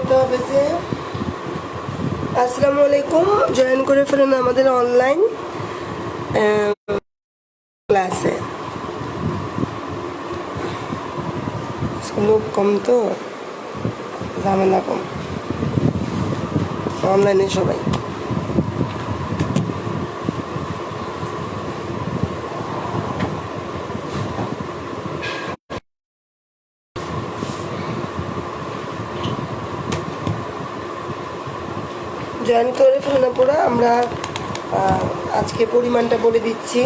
বলতে হবে যে আসসালামু আলাইকুম, জয়েন করে ফেলুন আমাদের অনলাইন ক্লাসে। লোক কম তো, ঝামেলা কম, অনলাইনে সবাই। জয়েন করে ফেলুন পুরো। আমরা আজকে পরিমাণটা বলে দিচ্ছি।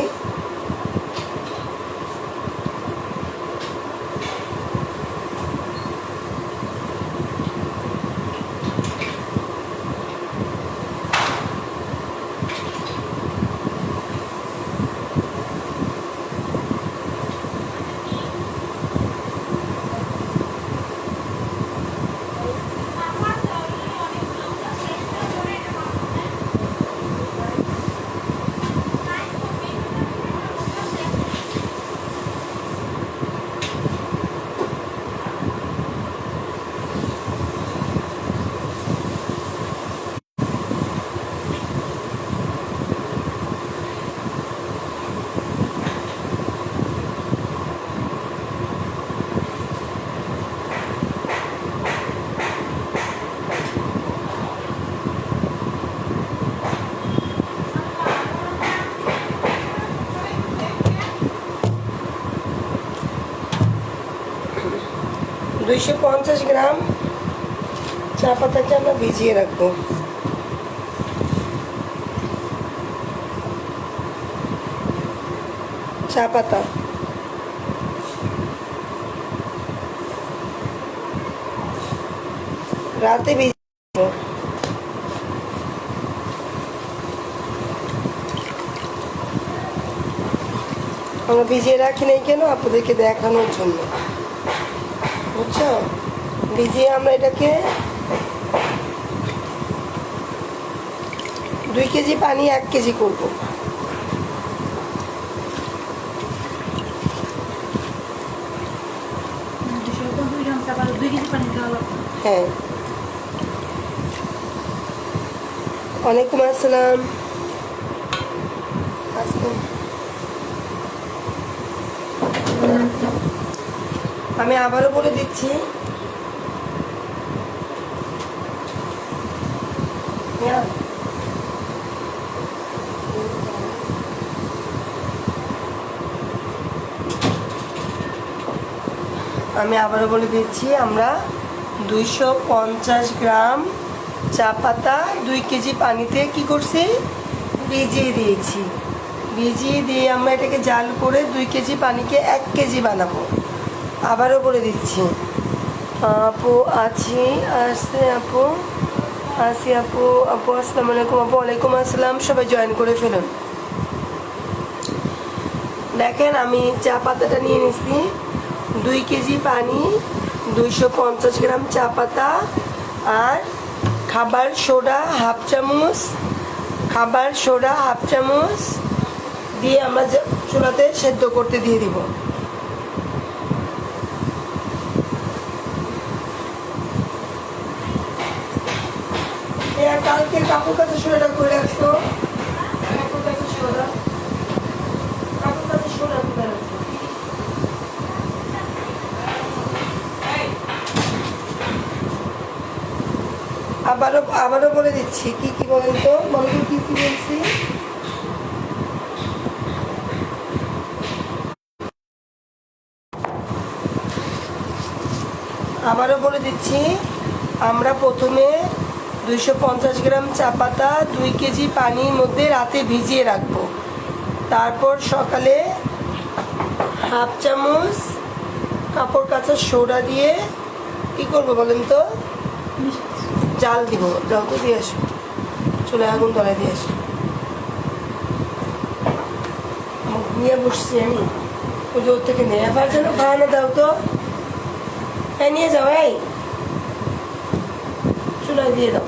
$250 গ্রাম চা পাতাকে আমরা ভিজিয়ে রাখবো। চা পাতা রাতে ভিজিয়ে, আমরা ভিজিয়ে রাখি নাই কেন? আপনাদেরকে দেখানোর জন্য, বুঝছো? ভিজিয়ে আমরা এটাকে 2 কেজি পানি 1 কেজি করবো। হ্যাঁ, ওয়ালাইকুম আসসালাম। আমি আবারও বলে দিচ্ছি, আমরা 250 গ্রাম চা পাতা 2 কেজি পানিতে কি করছি? ভিজিয়ে দিয়েছি। ভিজিয়ে দিয়ে আমরা এটাকে জাল করে 2 কেজি পানিকে 1 কেজি বানাবো। আবারও বলে দিচ্ছি, আপু আছি, আসছে আপু, আসি আপু, আপু আসসালামু আলাইকুম। আপু ওয়ালাইকুম আসসালাম। সবাই জয়েন করে ফেলুন। দেখেন, আমি চা পাতাটা নিয়ে নিছি, 2 কেজি পানি, 250 গ্রাম চা পাতা, আর খাবার সোডা হাফ চামচ দিয়ে আমরা চুলাতে সেদ্ধ করতে দিয়ে দিব। কালকে কাপড় কাছে সোডাটা করে রাখছো, কাপড় কাছে সোডা করে রাখছো। আবারও বলে দিচ্ছি, কি কি বলেন তো, বলো তো কি কি বলছি। আবারও বলে দিচ্ছি, আমরা প্রথমে 250 গ্রাম চা পাতা 2 কেজি পানির মধ্যে রাতে ভিজিয়ে রাখবো। তারপর সকালে হাফ চামচ কাপড় কাচা সোডা দিয়ে কি করবো বলেন তো? জাল দিব। যাও তো দিয়ে আসো, চলে আগুন ধরাই দিয়ে আসো। নিয়ে বসছি আমি, ওই যে ওর থেকে নেই। আবার যেন খাওয়ানো দাও তো, হ্যাঁ নিয়ে যাও, এই চুলায় দিয়ে দাও।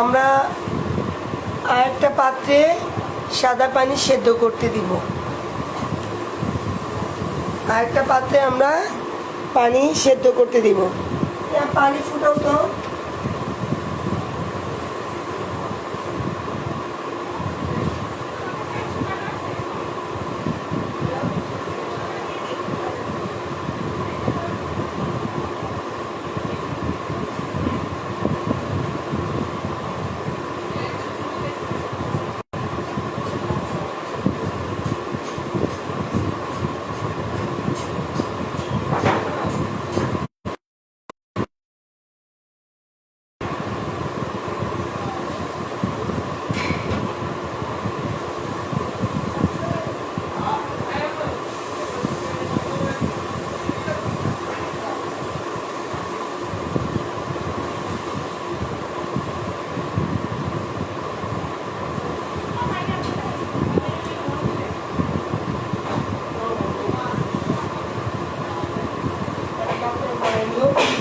আমরা আরেকটা পাত্রে সাদা পানি সেদ্ধ করতে দিব। আরেকটা পাত্রে আমরা পানি সেদ্ধ করতে দিব। পানি ফুটাও তো।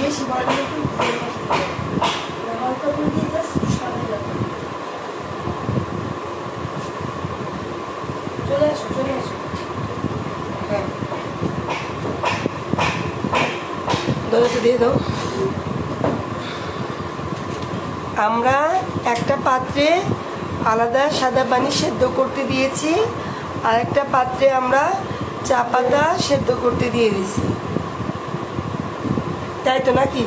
বেশি বড় হালকা করে দিয়ে জাস্ট সাদা যাবে। চলে আসো চলে আসো। হ্যাঁ দরজা দিয়ে দাও। আমরা একটা পাত্রে আলাদা সাদা পানি সেদ্ধ করতে দিয়েছি, আর একটা পাত্রে আমরা চা পাতা সেদ্ধ করতে দিয়ে দিয়েছি, তাই তো নাকি?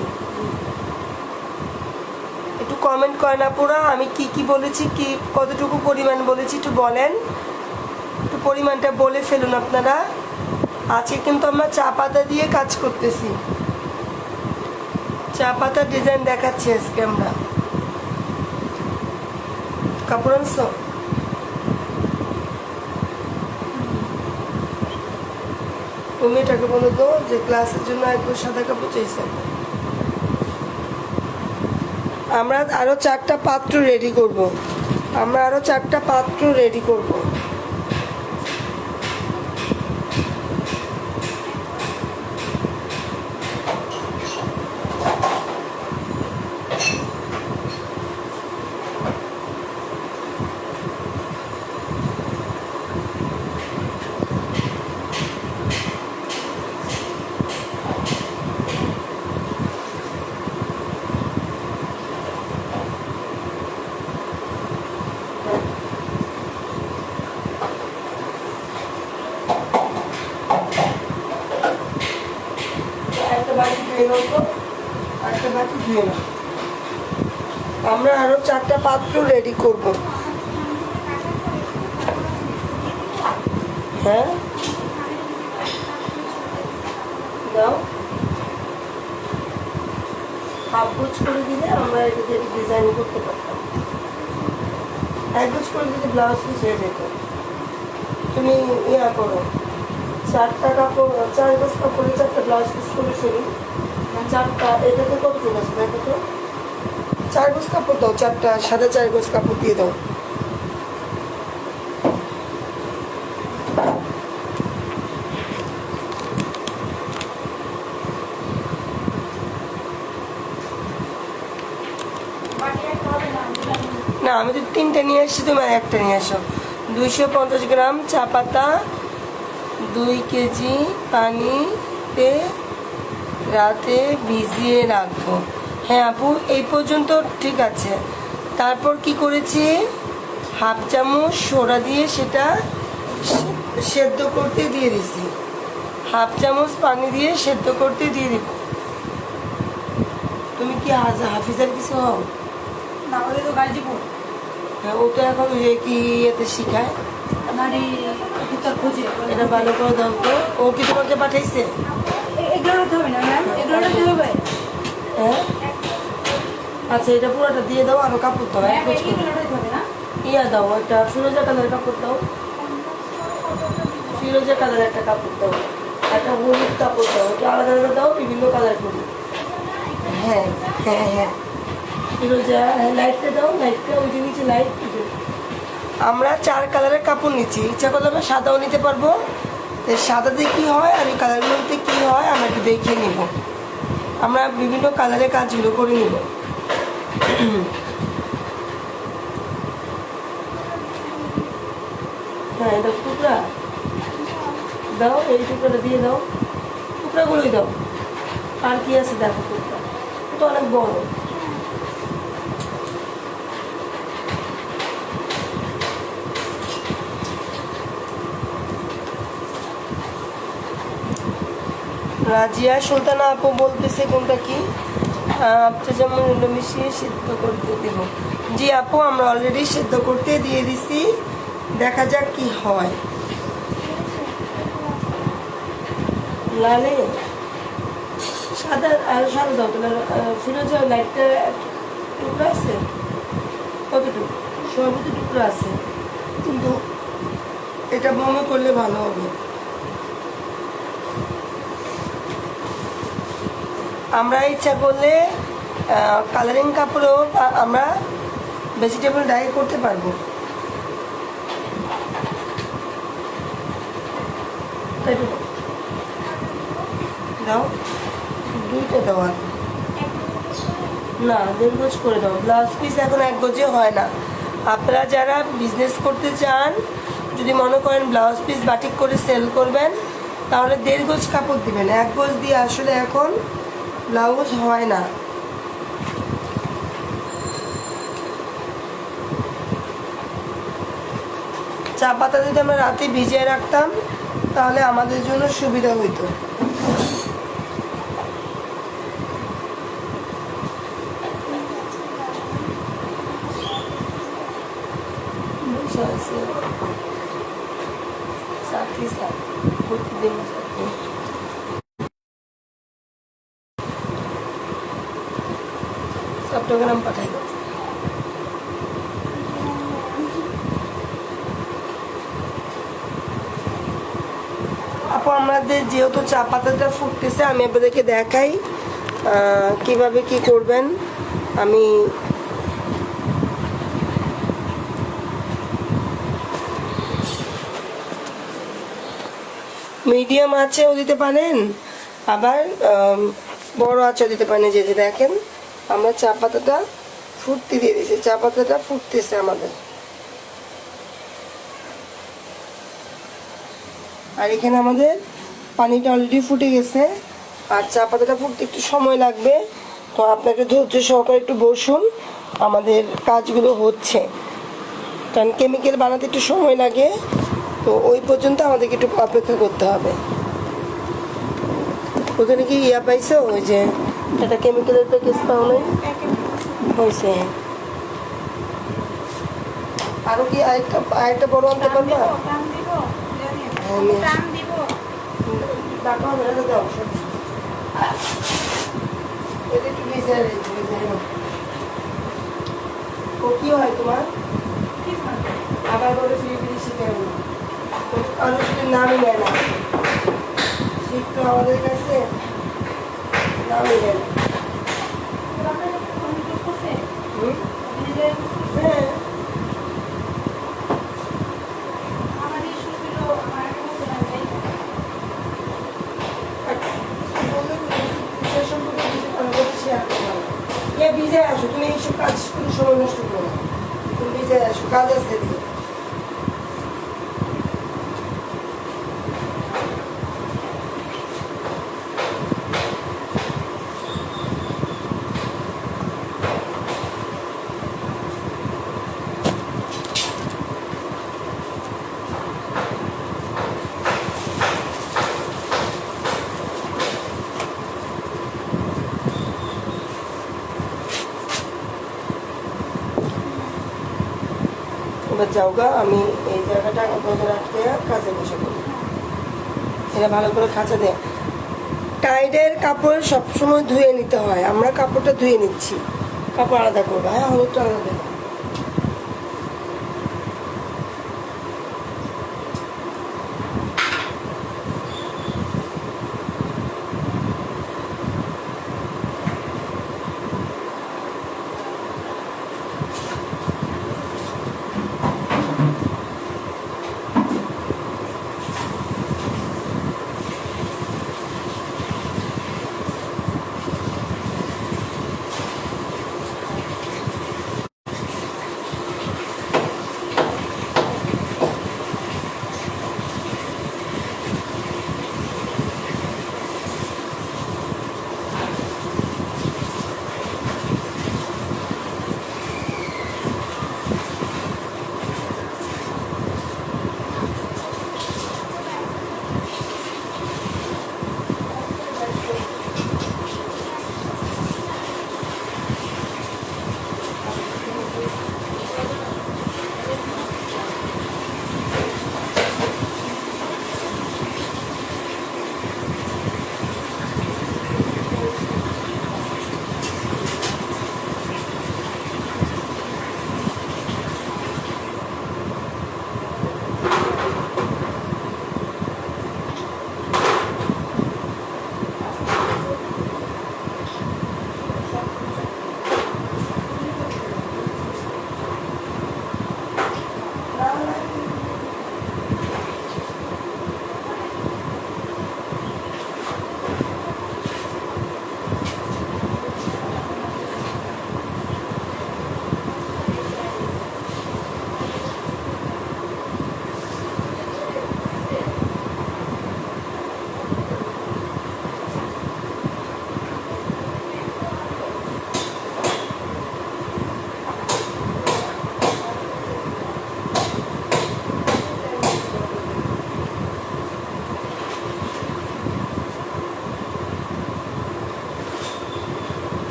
একটু কমেন্ট করেন আপুরা, আমি কি কি বলেছি, কি কতটুকু পরিমাণ বলেছি একটু বলেন, একটু পরিমাণটা বলে ফেলুন আপনারা। আজকে কিন্তু আমরা চা পাতা দিয়ে কাজ করতেছি, চা পাতার ডিজাইন দেখাচ্ছি আজকে আমরা। কাপড় আনছো? তুমি এটাকে বলো তো যে ক্লাসের জন্য একটু সাদা কাপড় চাইছে। আমরা আরো 4টা পাত্র রেডি করব, আমরা আরো 4টা পাত্র রেডি করব। আমরা আরো 4টা পাত্র রেডি করব। হ্যাঁ দাও, হাফ গোছ করে দিলে আমরা এটা ডিজাইন করতে পারতাম। এক গোছ করে দিলে ব্লাউজ পিস হয়ে যেত। তুমি ইয়া করো, 4টা কাপড়, 4 গজ কাপড়ে 4টা ব্লাউজ পিস করে ফেলি। 4টা এটাতে কতটুকু আছে দেখো তো। 4 গজ কাপড় দাও, 4টা সাদা 4 গজ কাপড় দিয়ে দাও। না আমি তো 3টে নিয়ে আসছি, তুমি একটা নিয়ে আসো। 250 গ্রাম চা পাতা, 2 কেজি পানিতে রাতে ভিজিয়ে রাখবো। হ্যাঁ আপু এই পর্যন্ত ঠিক আছে। তারপর কি করেছি, হাফ চামচ সোডা দিয়ে সেটা সেদ্ধ করতে দিয়ে দিছি, হাফ চামচ পানি দিয়ে সেদ্ধ করতে দিয়ে দিব। তুমি কি হাফিজার কিছু হও না? ওই তো গাজীপুর। হ্যাঁ ও তো এখন কি এতে শিখায়, এটা ভালো করে দাও তো। ও কি তোমাকে পাঠাইছে? এগুলো রাখতে হবে না ম্যাম, এগুলো রাখতে হবে। হ্যাঁ আচ্ছা এটা পুরোটা দিয়ে দাও, আরো কাপড় দাও, ইয়া দাও, একটা ফিরোজা কালার কাপড় দাও, ফিরোজা কালার একটা কাপড় দাও, একটা হলুদ কাপড় দাও, এটা আলাদা আলাদা দাও, বিভিন্ন কালার করি। হ্যাঁ হ্যাঁ হ্যাঁ ফিরোজা, হ্যাঁ লাইটটা দাও, লাইটটা ওই যে নিচে লাইট। আমরা 4 কালারের কাপড় নিচ্ছি, ইচ্ছা করলে আমরা সাদাও নিতে পারবো। সাদাতে কী হয় আর এই কালারগুলোতে কী হয় আমরা একটু দেখে নিব, আমরা বিভিন্ন কালারের কাজগুলো করে নিব। হ্যাঁ এটা টুকরা দাও, এই টুকরাটা দিয়ে দাও, টুকরাগুলোই দাও। আর কি আছে দেখো কুর্তা, এটা অনেক বড়। রাজিয়া সুলতানা আপু বলতেছে কোনটা কি, আপনি যেমন এগুলো মিশিয়ে সিদ্ধ করতে দেবো। জি আপু, আমরা অলরেডি সিদ্ধ করতে দিয়ে দিছি, দেখা যাক কি হয়। লালে সাদা আর সাদা দাও তোমার, ফিরোজা লাইটটা টুকরো আছে কতটুকু, সবই টুকরো আছে, কিন্তু এটা বমি করলে ভালো হবে। আমরা ইচ্ছা করলে কালারিং কাপড়েও আমরা ভেজিটেবল ডাই করতে পারবো। দাও, দুইটা দেওয়া না, 1.5 গজ করে দাও। ব্লাউজ পিস এখন 1 গজে হয় না। আপনারা যারা বিজনেস করতে চান, যদি মনে করেন ব্লাউজ পিস বাটিক করে সেল করবেন, তাহলে 1.5 গজ কাপড় দিবেন। 1 গজ দিয়ে আসলে এখন ব্লাউজ হয় না। চা পাতা যদি আমরা রাতে ভিজিয়ে রাখতাম তাহলে আমাদের জন্য সুবিধা হইতো। চট্টগ্রাম পাঠাই দাও। আপু আমাদের যেহেতু চা পাতাটা ফুটতেছে, আমি আপনাদেরকে দেখাই কিভাবে কি করবেন। আমি মিডিয়াম আঁচেও দিতে পারেন, আবার বড় আঁচেও দিতে পারেন। যে দেখেন আমরা চা পাতাটা ফুটতে দিয়ে দিয়েছি, চা পাতাটা ফুটতেছে আমাদের। আর এখানে আমাদের পানিটা অলরেডি ফুটে গেছে, আর চা পাতাটা ফুটতে একটু সময় লাগবে। তো আপনাকে ধৈর্য সহকারে একটু বসুন, আমাদের কাজগুলো হচ্ছে, কারণ কেমিক্যাল বানাতে একটু সময় লাগে। তো ওই পর্যন্ত আমাদেরকে একটু অপেক্ষা করতে হবে। ওখানে কি ইয়া পাইছো, ওই যে একটা কেমিক্যালের প্যাকেজ পাও নাই হয়েছে? আরো কি আরেকটা বড় আনতে পারবা? টাকা মেরে দাও, এটা একটু ভিজে ও কি হয় তোমার, আবার বলে ফিরে ফিরে শিখে কারো নামই নেয় না, শিখতো আমাদের কাছে নামই নেয় না। হ্যাঁ ভিজে আসো, তুমি এইসব কাজ কোনো সময় নষ্ট করো না, তুমি ভিজে আসো, কাজ আসতে দিও। এবার যাওগা, আমি এই জায়গাটা আপনাদের রাখতে কাজে বসে করি। এটা ভালো করে খাঁচা দেয়। টাইডের কাপড় সবসময় ধুয়ে নিতে হয়, আমরা কাপড়টা ধুয়ে নিচ্ছি, কাপড় আলাদা করবো। হ্যাঁ, হলুদটা আলাদা দেবো।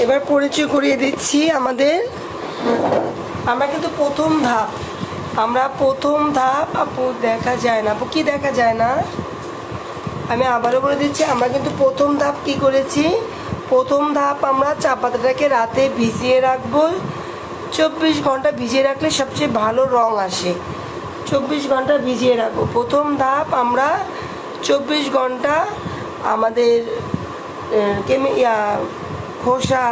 এবার পরিচয় করিয়ে দিচ্ছি আমাদের। আমরা কিন্তু প্রথম ধাপ, আপু দেখা যায় না, আপু কি দেখা যায় না, আমি আবারও বলে দিচ্ছি। আমরা কিন্তু প্রথম ধাপ কি করেছি, প্রথম ধাপ আমরা চা পাতাটাকে রাতে ভিজিয়ে রাখবো। 24 ঘন্টা ভিজিয়ে রাখলে সবচেয়ে ভালো রং আসে। 24 ঘন্টা ভিজিয়ে রাখবো। প্রথম ধাপ আমরা 24 ঘন্টা আমাদের খোসা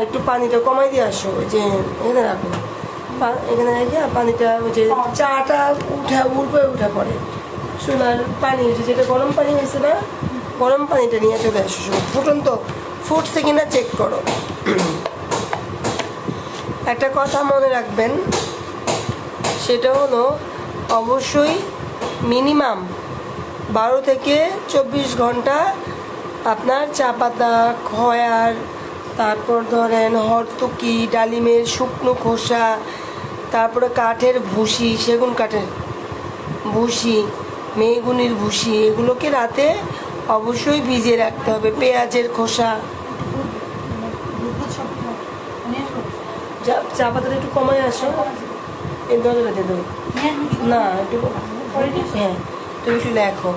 একটু পানিটা কমাই দিয়ে আসো, যে এখানে রাখো, এখানে রেখে পানিটা ওই যে চাটা উঠে পড়ে চুলার পানি হয়েছে, যেটা গরম পানি হয়েছে না, গরম পানিটা নিয়ে চলে আসো। ফুটন্ত ফুটছে কিনা চেক করো। একটা কথা মনে রাখবেন, সেটা হলো অবশ্যই মিনিমাম 12 থেকে 24 ঘন্টা আপনার চা পাতা, খয়ার, তারপর ধরেন হরতুকি, ডালিমের শুকনো খোসা, তারপরে কাঠের ভুসি, সেগুন কাঠের ভুসি, মেহগুনির ভুসি, এগুলোকে রাতে অবশ্যই ভিজিয়ে রাখতে হবে। পেঁয়াজের খোসা, চা পাতাটা একটু কমাই আসো, এই দরজাটা দিয়ে দেবো না, একটু হ্যাঁ তুমি একটু লেখো।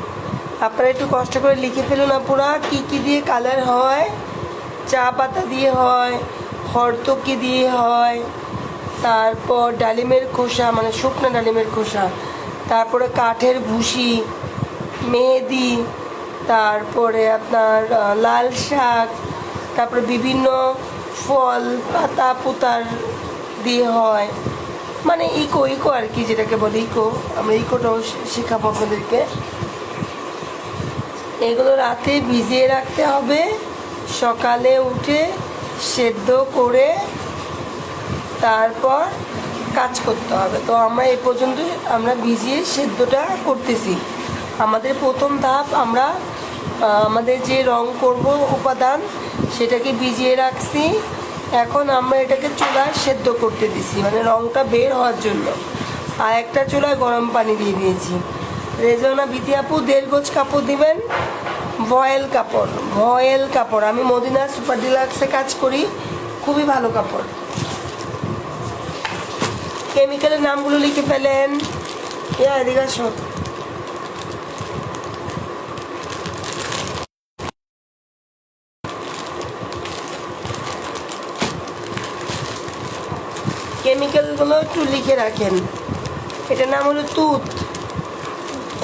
আপনারা একটু কষ্ট করে লিখে ফেলুন আপুরা, কী কী দিয়ে কালার হয়। চা পাতা দিয়ে হয়, হরতকি দিয়ে হয়, তারপর ডালিমের খোসা মানে শুকনো ডালিমের খোসা, তারপরে কাঠের ভুসি, মেহেদি, তারপরে আপনার লাল শাক, তারপরে বিভিন্ন ফল পাতা পুতার দিয়ে হয়, মানে ইকো আর কি, যেটাকে বলে ইকো। আমরা ইকোটাও শেখাবো আপনাদেরকে। এগুলো রাতে ভিজিয়ে রাখতে হবে, সকালে উঠে সেদ্ধ করে তারপর কাজ করতে হবে। তো আমরা এ পর্যন্ত আমরা ভিজিয়ে সেদ্ধটা করতেছি। আমাদের প্রথম ধাপ, আমরা আমাদের যে রং করব উপাদান সেটাকে ভিজিয়ে রাখছি। এখন আমরা এটাকে চুলায় সেদ্ধ করতে দিছি, মানে রংটা বের হওয়ার জন্য। আর একটা চুলায় গরম পানি দিয়ে দিয়েছি। রেজনা বিথি আপু 1.5 গজ কাপড় দিবেন, ভয়েল কাপড়। আমি মদিনা সুপার ডিলাক্সে কাজ করি, খুবই ভালো কাপড়। কেমিক্যালের নামগুলো লিখে ফেলেন। এদিকে আসো। কেমিক্যালগুলো একটু লিখে রাখেন। এটার নাম হলো তুত,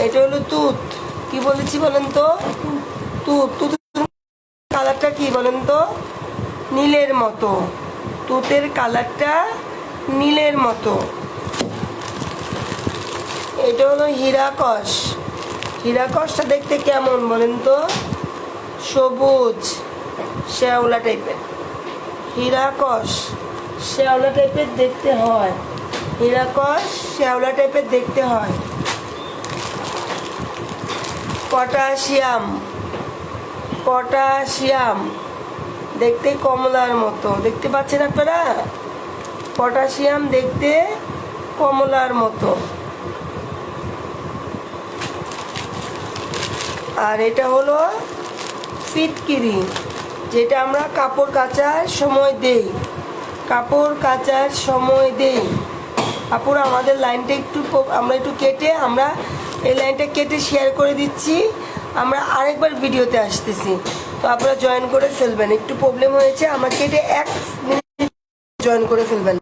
এটা হলো তুত। কি বলেছি বলেন তো? তুত কালারটা কি বলেন তো? নীলের মতো। তুতের কালারটা নীলের মতো। এটা হলো হীরাকস। হীরাকসটা দেখতে কেমন বলেন তো? সবুজ শ্যাওলা টাইপের। হীরাকস শ্যাওলা টাইপের দেখতে হয়। হীরাকস শ্যাওলা টাইপের দেখতে হয়। পটাশিয়াম দেখতে কমলার মতো, দেখতে পাচ্ছেন আপনারা? পটাশিয়াম দেখতে কমলার মতো। আর এটা হলো ফিটকিরি, যেটা আমরা কাপড় কাচার সময় দেই। আপুরা আমাদের লাইনটা আমরা একটু কেটে, আমরা এই লাইনটা কেটে শেয়ার করে দিচ্ছি। আমরা আরেকবার ভিডিওতে আসতেছি, তো আপনারা জয়েন করে ফেলবেন। একটু প্রবলেম হয়েছে, আমরা কেটে 1 মিনিট জয়েন করে ফেলবেন।